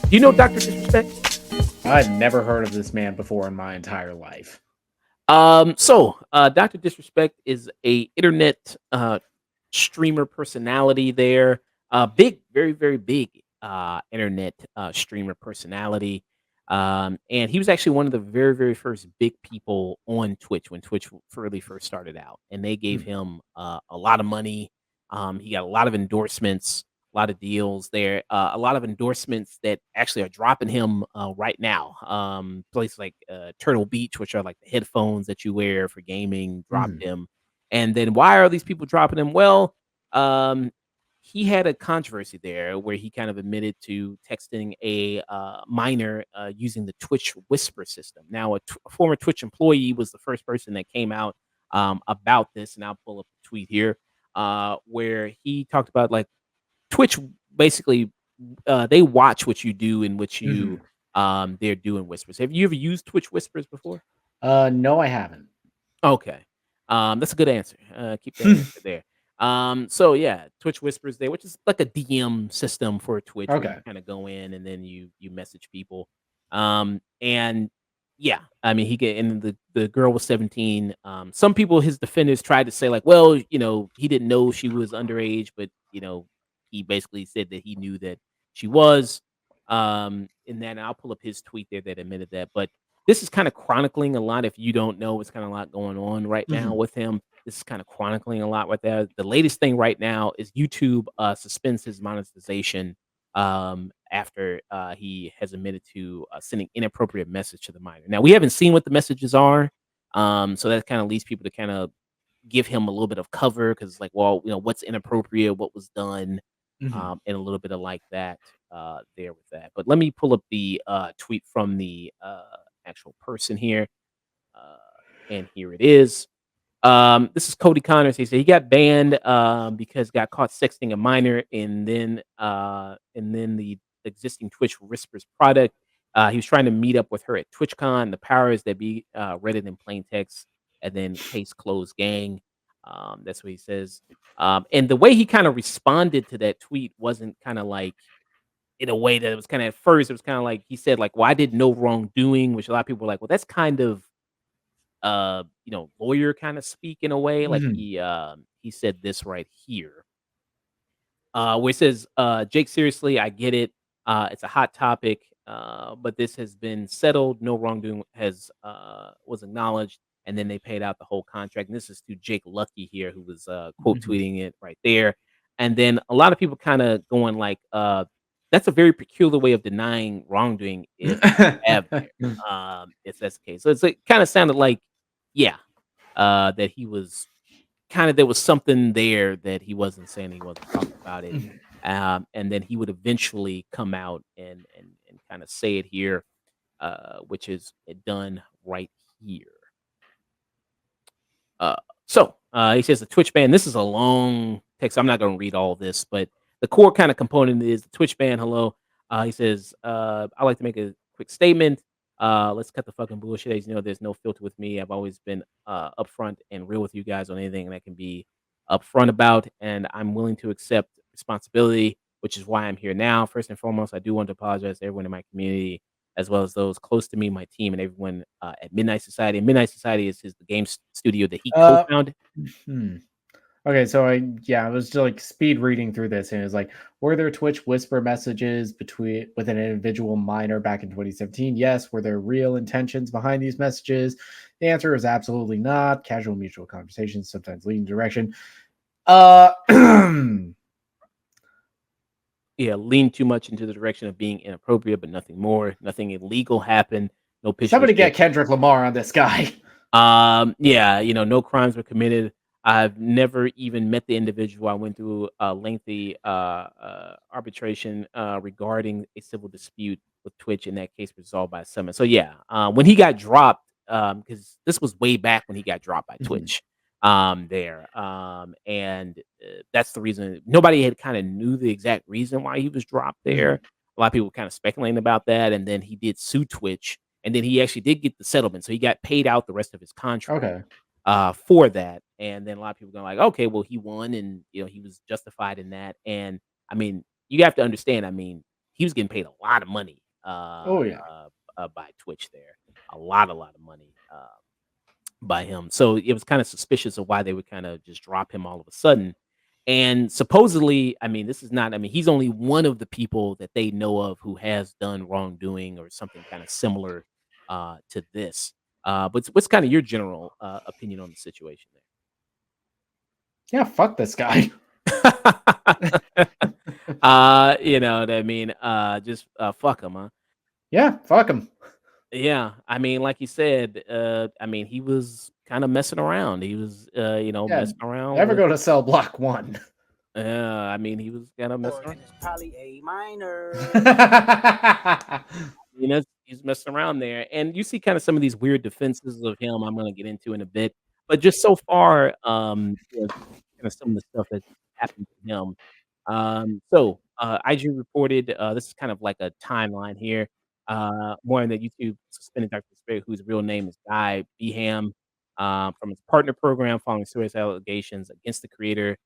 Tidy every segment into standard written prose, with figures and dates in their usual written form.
Do you know Dr. Disrespect? I've never heard of this man before in my entire life. Dr. Disrespect is a internet streamer personality there. Big, very, very big internet streamer personality. And he was actually one of the very, very first big people on Twitch when Twitch really first started out. And they gave Hmm. him a lot of money. He got a lot of endorsements, a lot of deals there, a lot of endorsements that actually are dropping him right now. Places like Turtle Beach, which are like the headphones that you wear for gaming, dropped Hmm. him. And then why are these people dropping him? Well, um, he had a controversy there where he kind of admitted to texting a minor using the Twitch Whisper system. Now, a former Twitch employee was the first person that came out about this, and I'll pull up the tweet here where he talked about like Twitch basically, they watch what you do and what you Hmm. they're doing whispers. Have you ever used Twitch whispers before? No, I haven't. Okay. That's a good answer. Keep that answer there. So yeah, Twitch whispers there, which is like a DM system for Twitch where you Okay. kind of go in and then you message people. And yeah, I mean he get and the girl was 17. Some people his defenders tried to say like, well, he didn't know she was underage, but he basically said that he knew that she was. And then I'll pull up his tweet there that admitted that. But this is kind of chronicling a lot. If you don't know, it's kind of a lot going on right now Hmm. with him. This is kind of chronicling a lot right there. The latest thing right now is YouTube suspends his monetization after he has admitted to sending inappropriate message to the minor. Now we haven't seen what the messages are, so that kind of leads people to kind of give him a little bit of cover because it's like, well, what's inappropriate, what was done, Hmm. and a little bit of like that there with that. But let me pull up the tweet from the actual person here, uh, and here it is. This is Cody Connors. He said he got banned because got caught sexting a minor, and then the existing Twitch Whispers product. He was trying to meet up with her at TwitchCon. The powers that be read it in plain text, and then case closed, gang. That's what he says. And the way he kind of responded to that tweet wasn't kind of like in a way that it was kind of at first. It was kind of like he said, like, "Well, I did no wrongdoing," which a lot of people were like, "Well, that's kind of lawyer kind of speak in a way." Like Hmm. he said this right here, where it says, "Jake, seriously, I get it. It's a hot topic, but this has been settled. No wrongdoing has was acknowledged." And then they paid out the whole contract. And this is to Jake Lucky here, who was quote Hmm. tweeting it right there. And then a lot of people kind of going like, "That's a very peculiar way of denying wrongdoing if you have there." If that's the case, so it kind of sounded like, yeah, that he was kind of there was something there that he wasn't saying, he wasn't talking about it. And then he would eventually come out and kind of say it here, which is done right here. Uh, he says the Twitch ban. This is a long text. I'm not going to read all this, but the core kind of component is the Twitch ban. Hello. He says, I like to make a quick statement. Let's cut the fucking bullshit. As you know, there's no filter with me. I've always been upfront and real with you guys on anything that can be upfront about, and I'm willing to accept responsibility, which is why I'm here now. First and foremost, I do want to apologize to everyone in my community as well as those close to me, my team, and everyone at Midnight Society. And Midnight Society is the game studio that he uh, co-founded. hmm. Okay, so I was just like speed reading through this, and it was like, were there Twitch whisper messages between with an individual minor back in 2017? Yes. Were there real intentions behind these messages? The answer is absolutely not. Casual mutual conversations sometimes leading direction. Uh, Yeah, lean too much into the direction of being inappropriate, but nothing more. Nothing illegal happened. No pictures somebody shared. get Kendrick Lamar on this guy. Yeah, no crimes were committed. I've never even met the individual. I went through a lengthy arbitration regarding a civil dispute with Twitch. In that case, resolved by a settlement. So yeah, when he got dropped, because this was way back when he got dropped by Mhm. Twitch. And that's the reason nobody had kind of knew the exact reason why he was dropped there. Mhm. A lot of people kind of speculating about that, and then he did sue Twitch and then he actually did get the settlement, so he got paid out the rest of his contract Okay. for that. And then a lot of people going like, okay, well, he won, and he was justified in that. And I mean, you have to understand. I mean, he was getting paid a lot of money Oh yeah. by Twitch there, a lot of money by him. So it was kind of suspicious of why they would kind of just drop him all of a sudden. And supposedly, I mean, this is not. I mean, he's only one of the people that they know of who has done wrongdoing or something kind of similar to this. But what's kind of your general opinion on the situation Yeah, fuck this guy. there? You know what I mean? Just fuck him, huh? Yeah, fuck him. Yeah, I mean, like you said, I mean, he was kind of messing around. He was, Yeah, messing around never with. go to cell block 1. I mean, he was kind of messing around. It's probably A minor. You know, he's messing around there, and you see kind of some of these weird defenses of him. I'm going to get into in a bit, but just so far, kind of some of the stuff that's happened to him. IG reported, this is kind of like a timeline here. More on the YouTube suspended Dr. Spirit, whose real name is Guy Beham, from his partner program following serious allegations against the creator,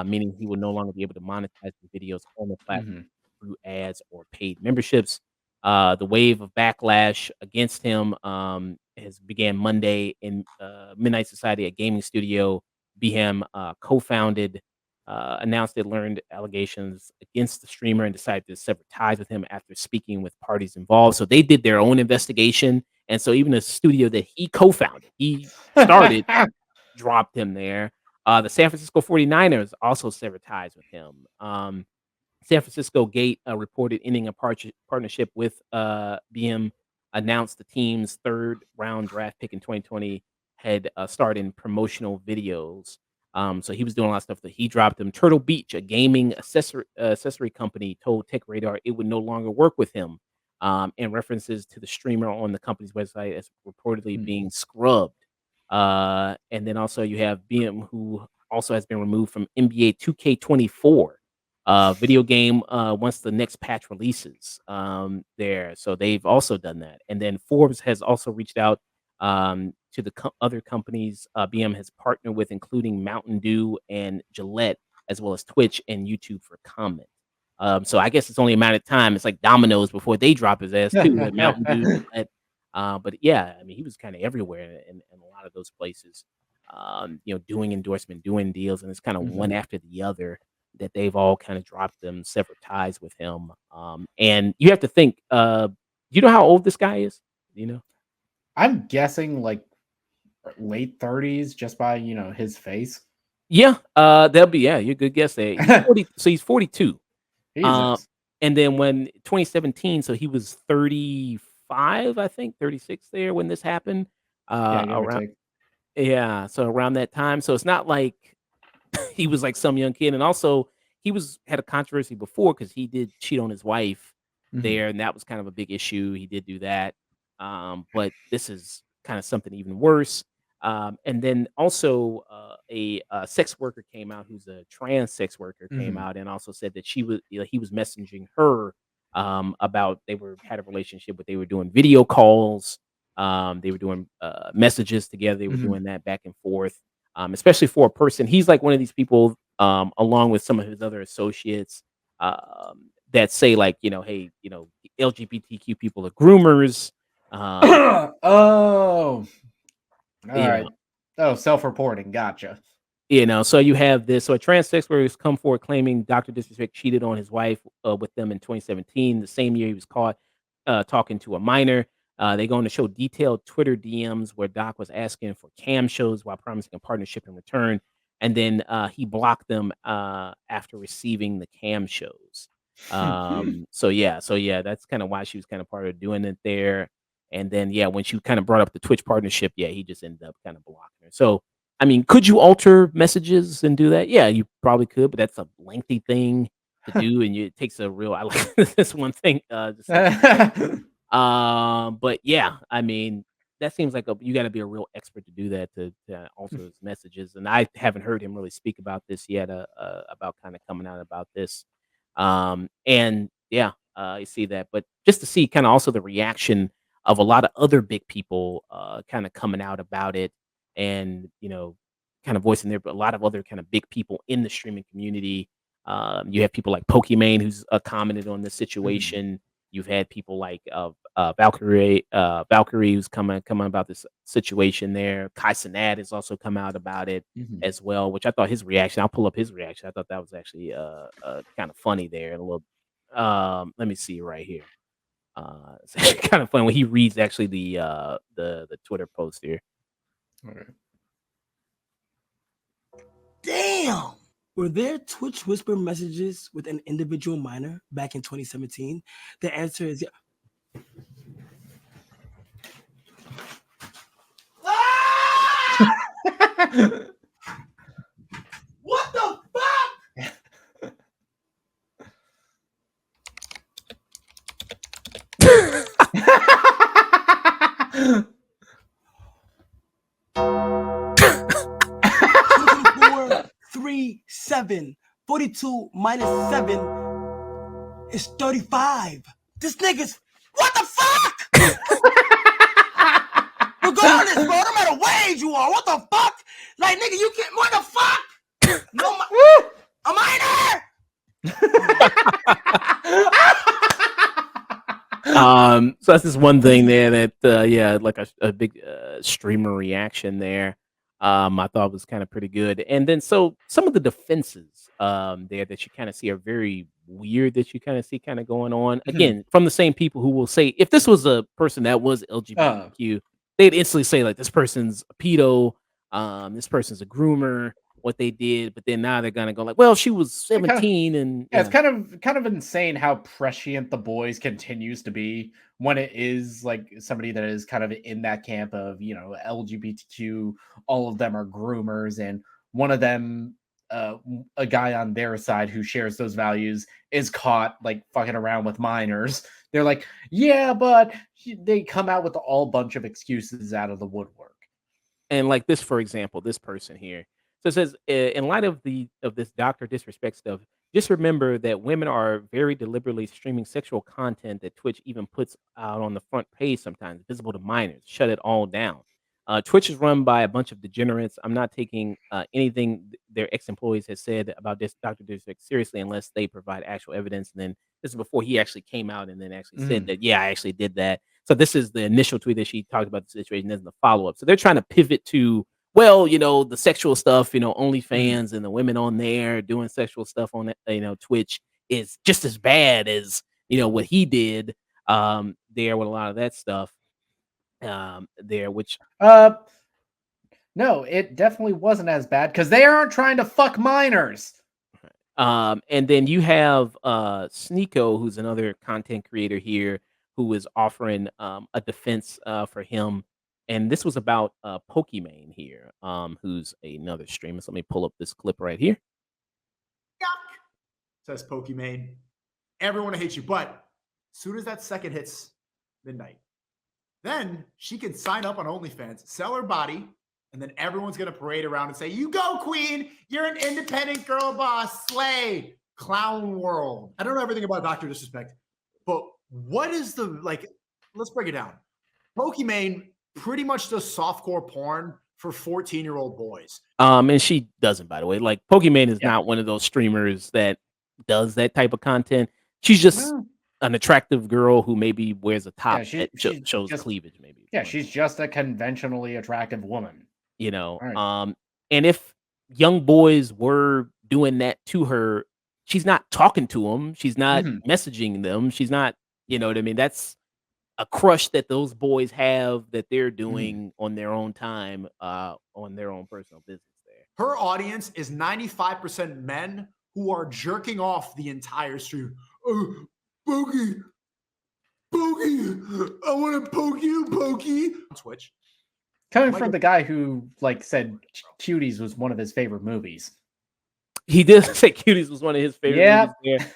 meaning he will no longer be able to monetize the videos on the platform Mhm. through ads or paid memberships. The wave of backlash against him has began Monday in Midnight Society, a gaming studio. Beham co-founded, announced they learned allegations against the streamer and decided to sever ties with him after speaking with parties involved. So they did their own investigation, and so even the studio that he co-founded, he started, dropped him there. The San Francisco 49ers also severed ties with him. San Francisco Gate reported ending a partnership with BM, announced the team's third round draft pick in 2020 had starred in promotional videos. So he was doing a lot of stuff that he dropped him. Turtle Beach, a gaming accessory company, told Tech Radar it would no longer work with him. And references to the streamer on the company's website as reportedly Hmm. being scrubbed. And then also you have BM, who also has been removed from NBA 2K24 video game once the next patch releases there. So they've also done that. And then Forbes has also reached out to the other companies BM has partnered with, including Mountain Dew and Gillette, as well as Twitch and YouTube for comment. So I guess it's only a matter of time. It's like dominoes before they drop his ass too, with Mountain Dew, Gillette. But yeah, I mean, he was kind of everywhere in a lot of those places. Doing endorsement, doing deals, and it's kind of one Mhm. after the other that they've all kind of dropped them severed ties with him. And you have to think, you know how old this guy is? You know? I'm guessing like late 30s just by, his face. Yeah, that'll be yeah, you're a good guess there. He's 40, so he's 42. Uh, Jesus. and then when 2017, so he was 35, I think, 36 there when this happened. Yeah, give or Around take. yeah, so around that time. So it's not like he was like some young kid, and also he was had a controversy before because he did cheat on his wife Mhm. there, and that was kind of a big issue. He did do that, but this is kind of something even worse. And then also a sex worker came out, who's a trans sex worker, came Mhm. out and also said that he was messaging her about they were had a relationship, but they were doing video calls. They were doing messages together. They were Mhm. doing that back and forth, especially for a person. He's like one of these people, along with some of his other associates, that say like, hey, LGBTQ people are groomers. Um, Oh, all you right. know, Oh, self-reporting. Gotcha. so you have this. So a trans sex worker has come forward claiming Dr. Disrespect cheated on his wife with them in 2017. The same year he was caught talking to a minor. They go on to show detailed Twitter DMs where Doc was asking for cam shows while promising a partnership in return. And then he blocked them after receiving the cam shows. So yeah, that's kind of why she was kind of part of doing it there. And then yeah, when she kind of brought up the Twitch partnership, yeah, he just ended up kind of blocking her. So I mean, could you alter messages and do that? Yeah, you probably could, but that's a lengthy thing to do, and it takes a real. I like this one thing. Just like, but yeah, I mean, that seems like you got to be a real expert to do that to alter his messages. And I haven't heard him really speak about this yet. About kind of coming out about this. And yeah, you see that, but just to see kind of also the reaction of a lot of other big people kind of coming out about it, and kind of voicing a lot of other kind of big people in the streaming community. You have people like Pokimane who's commented on this situation. You've had people like Valkyrie who's coming about this situation there. Kai Cenat has also come out about it as well, which I thought his reaction. I'll pull up his reaction. I thought that was actually kind of funny there, and a little. Let me see right here. It's kind of fun when he reads actually the Twitter post here. Okay. Damn! Were there Twitch whisper messages with an individual minor back in 2017? The answer is yeah. What the fuck? Three, 7. 42 minus 7 is 35. This nigga's what the fuck? Regardless, bro, no matter what age you are, what the fuck? Like, nigga, you can't. What the fuck? No, a minor. So that's just one thing there that like a big streamer reaction there. I thought was kind of pretty good. And then so some of the defenses there that you kind of see are very weird that you kind of see kind of going on. Again, from the same people who will say if this was a person that was LGBTQ, they'd instantly say like this person's a pedo, this person's a groomer, what they did, but then now they're gonna go like, well, she was 17 and it's kind of insane how prescient The Boys continues to be when it is like somebody that is kind of in that camp of LGBTQ. All of them are groomers, and one of them, a guy on their side who shares those values, is caught like fucking around with minors. They're like, yeah, but they come out with all bunch of excuses out of the woodwork. And like this, for example, this person here. So it says, in light of this doctor disrespect stuff, just remember that women are very deliberately streaming sexual content that Twitch even puts out on the front page sometimes, visible to minors. Shut it all down. Twitch is run by a bunch of degenerates. I'm not taking anything their ex-employees has said about this Dr. Disrespect seriously unless they provide actual evidence. And then this is before he actually came out and then actually said that, yeah, I actually did that. So this is the initial tweet that she talked about the situation. Then the follow-up. So they're trying to pivot to, well, the sexual stuff, OnlyFans and the women on there doing sexual stuff on Twitch is just as bad as what he did there with a lot of that stuff there, which no, it definitely wasn't as bad because they aren't trying to fuck minors. And then you have Sneeko, who's another content creator here, who is offering a defense for him. And this was about Pokimane here, who's another streamer. So let me pull up this clip right here. Yuck, says Pokimane. Everyone hates you, but as soon as that second hits midnight, then she can sign up on OnlyFans, sell her body, and then everyone's going to parade around and say, you go, queen. You're an independent girl boss. Slay. Clown world. I don't know everything about Dr. Disrespect, but what is let's break it down. Pokimane pretty much does softcore porn for 14-year-old boys. And she doesn't, by the way. Like, Pokimane is not one of those streamers that does that type of content. She's just an attractive girl who maybe wears a top that shows cleavage, maybe. Yeah, she's just a conventionally attractive woman. And if young boys were doing that to her, she's not talking to them. She's not messaging them. She's not, you know what I mean? That's a crush that those boys have that they're doing on their own time, on their own personal business there. Her audience is 95% men who are jerking off the entire stream. Pokey, I want to poke you, Pokey. On Twitch. Coming from the guy who said Cuties was one of his favorite movies. He did say Cuties was one of his favorite movies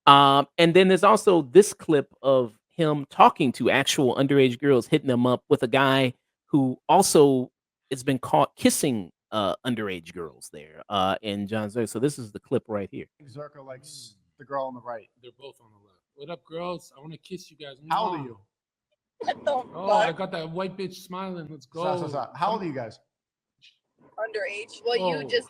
there. And then there's also this clip of him talking to actual underage girls, hitting them up with a guy who also has been caught kissing underage girls there in John Zerka. So this is the clip right here. Zerka likes the girl on the right. They're both on the left. What up, girls? I want to kiss you guys. How old are you? What the Oh, I fuck? got that white bitch smiling. Let's go. Stop. How old are you guys? Underage. Well, you Oh. just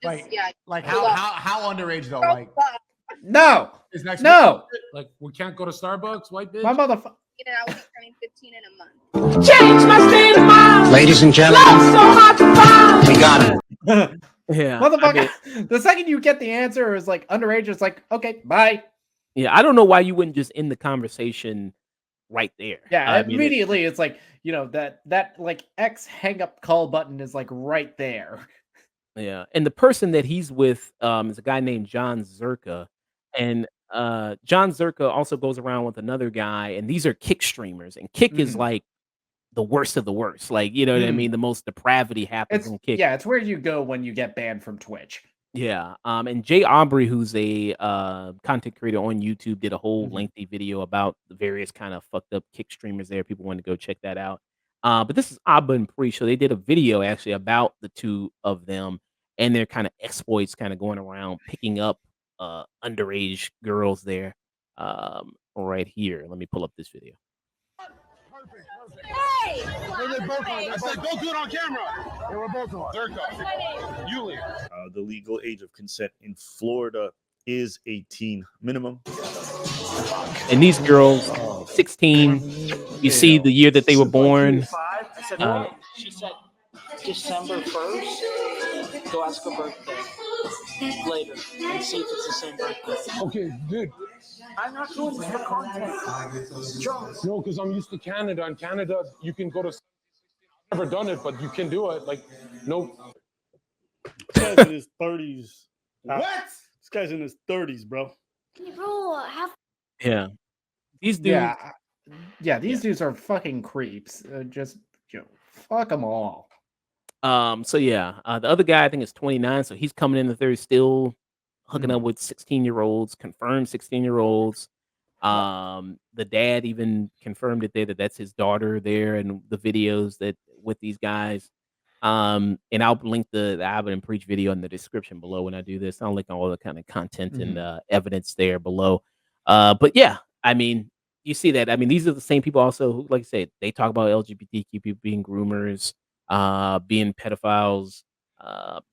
Like, yeah. like Hold how underage though? Girl, Like, fuck. No, is next no, Like, we can't go to Starbucks, white bitch? my motherfucker. And I will be turning 15 in a month. Change my state of mind. Ladies and gentlemen, so hard to find. We got it. Yeah, Motherfucker, the second you get the answer is like underage, it's like, okay, bye. yeah. I don't know why you wouldn't just end the conversation right there. Yeah, I mean, immediately it's like, that like X hang up call button is like right there. yeah. And the person that he's with is a guy named John Zerka, and John Zerka also goes around with another guy, and these are Kick streamers, and Kick is Mm. like the worst of the worst. Like, you know what I Mm. mean? The most depravity happens It's on Kick. yeah, it's where you go when you get banned from Twitch. Yeah. And Jay Aubrey, who's a content creator on YouTube, did a whole Mhm. lengthy video about the various kind of fucked up Kick streamers there. People wanted to go check that out. But this is Abba and Preach. So they did a video actually about the two of them and their kind of exploits, kind of going around picking up underage girls there. Right here. Let me pull up this video. Hey! They both are. I said, go do it on camera. They were both on. Zerka. Julian. The legal age of consent in Florida is 18 minimum. And these girls, 16, you see the year that they were born. I said, Uh, "Why?" She said, December 1st. Go ask her birthday later and see if it's the same birthday. Okay, good. I'm not doing this for content. Joe, No, because I'm used to Canada. In Canada, you can go to. I've never done it, but you can do it. Like, no. This guy's in his 30s. What? This guy's in his 30s, bro. Bro, have Yeah. These dudes. Yeah, these dudes are fucking creeps. Just fuck them all. So yeah, the other guy I think is 29, so he's coming in the third, still hooking up with 16-year-olds, confirmed 16-year-olds. The dad even confirmed it there that that's his daughter there, and the videos that with these guys. And I'll link the Abbott and Preach video in the description below when I do this. I'll link all the kind of content and evidence there below. But yeah, I mean, you see that. I mean, these are the same people also who, like I said, they talk about LGBTQ people being groomers, being pedophiles,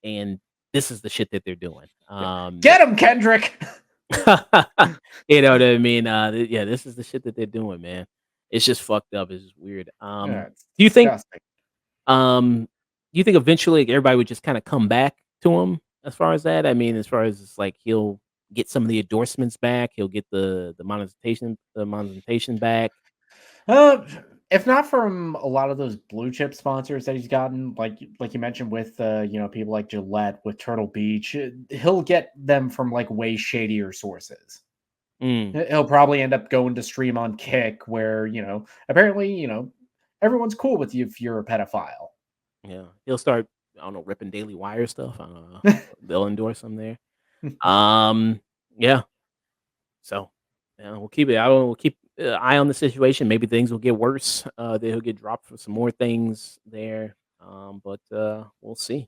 and this is the shit that they're doing. Get him, Kendrick. You know what I mean? Yeah, this is the shit that they're doing, man. It's just fucked up. It's just weird. Yeah, it's Do you think disgusting. you think eventually everybody would just kind of come back to him as far as that? I mean, as far as it's like he'll get some of the endorsements back, he'll get the monetization back. If not from a lot of those blue chip sponsors that he's gotten, like you mentioned with people like Gillette, with Turtle Beach, he'll get them from like way shadier sources. He'll probably end up going to stream on Kick, where apparently everyone's cool with you if you're a pedophile. Yeah, he'll start, I don't know, ripping Daily Wire stuff. I don't know. They'll endorse him there. Yeah. So, yeah, we'll keep it. We'll keep an eye on the situation. Maybe things will get worse. That he'll get dropped for some more things there. But we'll see.